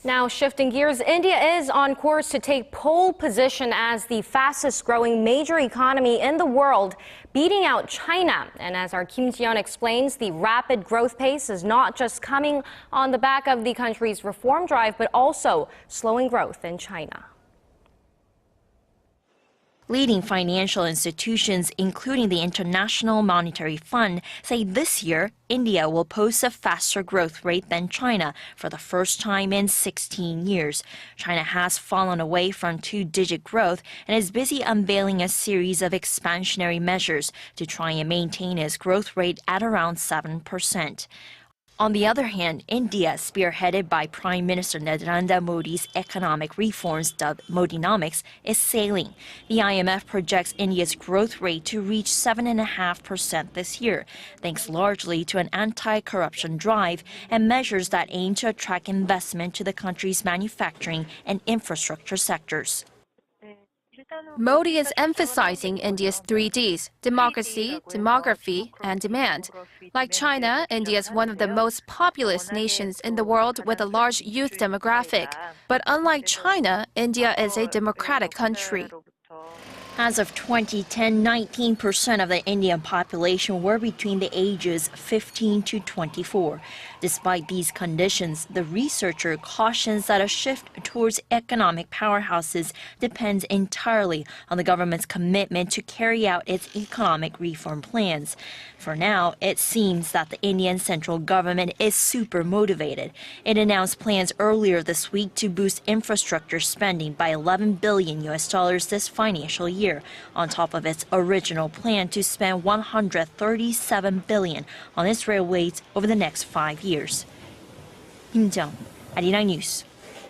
Now, shifting gears, India is on course to take pole position as the fastest growing major economy in the world, beating out China. And as our Kim Ji-yeon explains, the rapid growth pace is not just coming on the back of the country's reform drive, but also slowing growth in China. Leading financial institutions, including the International Monetary Fund, say this year India will post a faster growth rate than China for the first time in 16 years. China has fallen away from two-digit growth and is busy unveiling a series of expansionary measures to try and maintain its growth rate at around 7%. On the other hand, India, spearheaded by Prime Minister Narendra Modi's economic reforms dubbed Modinomics, is sailing. The IMF projects India's growth rate to reach 7.5% this year, thanks largely to an anti-corruption drive and measures that aim to attract investment to the country's manufacturing and infrastructure sectors. Modi is emphasizing India's 3Ds: democracy, demography, and demand. Like China, India is one of the most populous nations in the world with a large youth demographic. But unlike China, India is a democratic country. As of 2010, 19% of the Indian population were between the ages 15 to 24. Despite these conditions, the researcher cautions that a shift towards economic powerhouses depends entirely on the government's commitment to carry out its economic reform plans. For now, it seems that the Indian central government is super motivated. It announced plans earlier this week to boost infrastructure spending by $11 billion this financial year, on top of its original plan to spend $137 billion on its railways over the next 5 years. Kim Ji-yeon, Arirang News.